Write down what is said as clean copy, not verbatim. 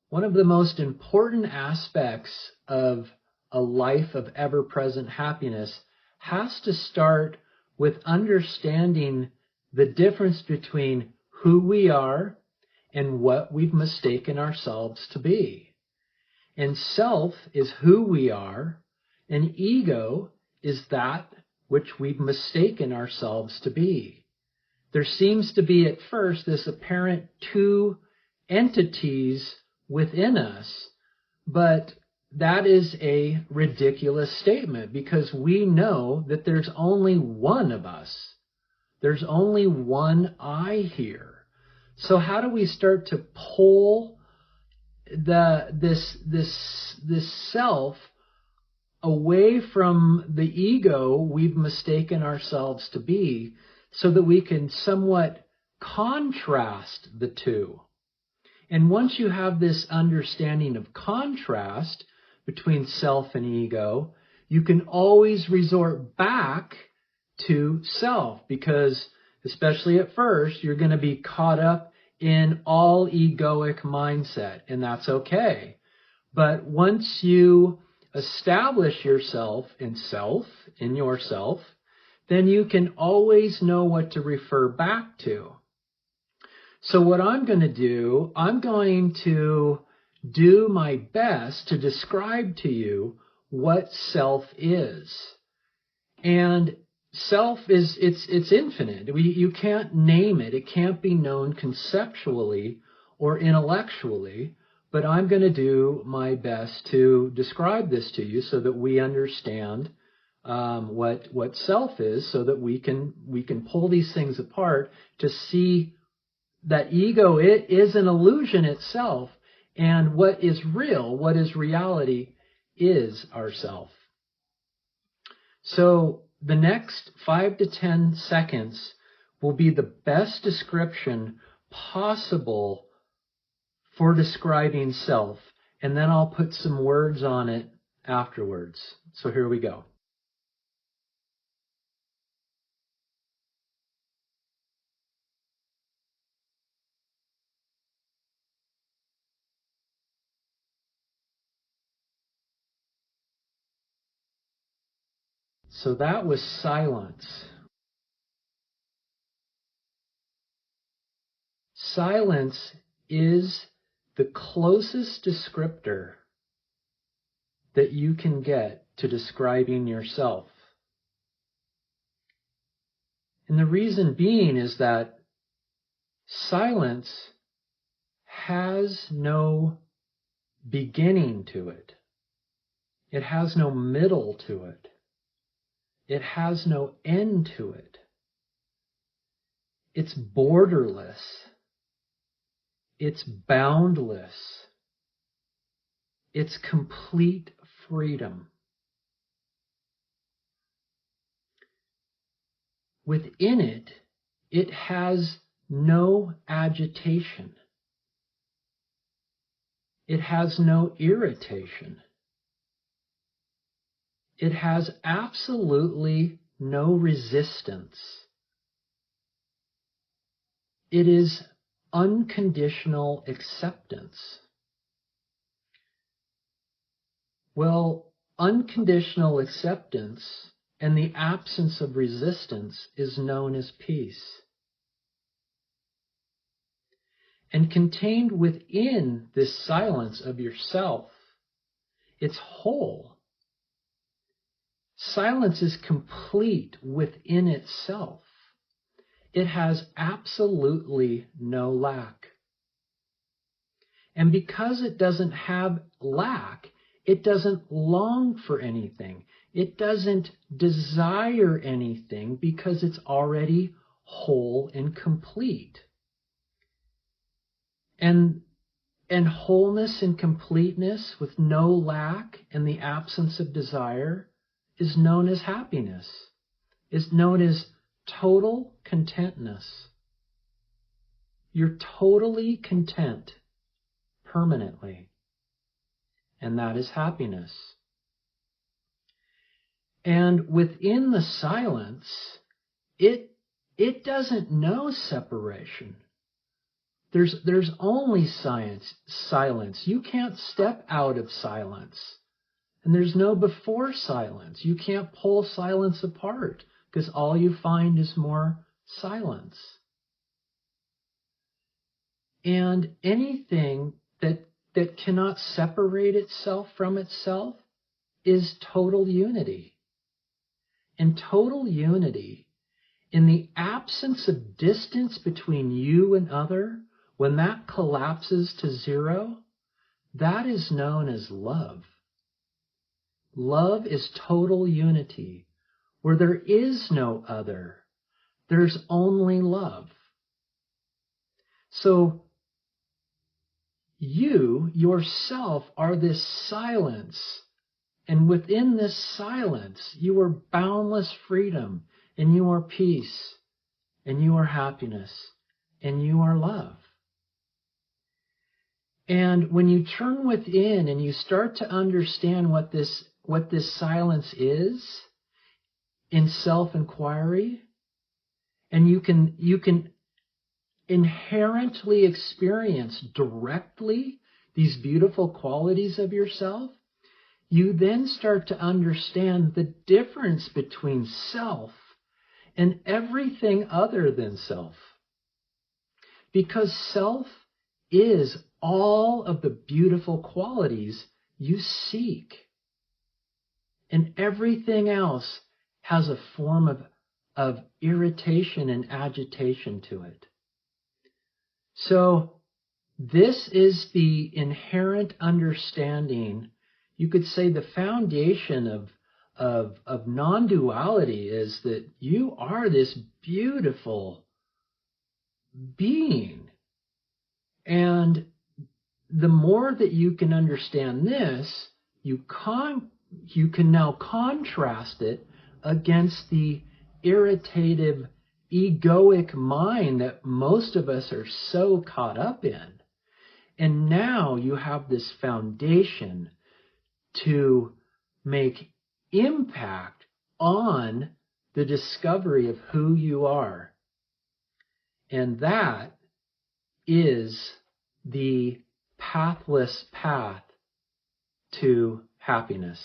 One of the most important aspects of a life of ever-present happiness has to start with understanding the difference between who we are and what we've mistaken ourselves to be. And self is who we are, and ego is that which we've mistaken ourselves to be. There seems to be at first this apparent two entities within us, but that is a ridiculous statement because we know that there's only one of us. There's only one I here. So how do we start to pull this self away from the ego we've mistaken ourselves to be so that we can somewhat contrast the two? And once you have this understanding of contrast between self and ego, you can always resort back to self because, especially at first, you're going to be caught up in all egoic mindset, and that's okay. But once you establish yourself in yourself, then you can always know what to refer back to. So what I'm going to do my best to describe to you what self is. And self is, it's infinite. You can't name it. It can't be known conceptually or intellectually, but I'm going to do my best to describe this to you so that we understand what self is, so that we can pull these things apart to see that ego, it is an illusion itself, and what is real, what is reality, is ourself. So the next 5 to 10 seconds will be the best description possible for describing self, and then I'll put some words on it afterwards. So here we go. So that was silence. Silence is the closest descriptor that you can get to describing yourself. And the reason being is that silence has no beginning to it. It has no middle to it. It has no end to it. It's borderless. It's boundless. It's complete freedom. Within it, it has no agitation. It has no irritation. It has absolutely no resistance. It is unconditional acceptance. Well, unconditional acceptance and the absence of resistance is known as peace. And contained within this silence of yourself, it's whole. Silence is complete within itself. It has absolutely no lack. And because it doesn't have lack, it doesn't long for anything. It doesn't desire anything because it's already whole and complete. And wholeness and completeness with no lack and the absence of desire is known as happiness, is known as total contentness. You're totally content permanently, and that is happiness. And within the silence, it doesn't know separation. There's only silence. You can't step out of silence. And there's no before silence. You can't pull silence apart because all you find is more silence. And anything that cannot separate itself from itself is total unity. And total unity, in the absence of distance between you and other, when that collapses to zero, that is known as love. Love is total unity, where there is no other. There's only love. So you yourself are this silence, and within this silence you are boundless freedom, and you are peace, and you are happiness, and you are love. And when you turn within and you start to understand what this silence is in self-inquiry, and you can inherently experience directly these beautiful qualities of yourself, you then start to understand the difference between self and everything other than self. Because self is all of the beautiful qualities you seek. And everything else has a form of irritation and agitation to it. So this is the inherent understanding. You could say the foundation of non-duality is that you are this beautiful being. And the more that you can understand this, you can now contrast it against the irritative, egoic mind that most of us are so caught up in. And now you have this foundation to make impact on the discovery of who you are. And that is the pathless path to happiness.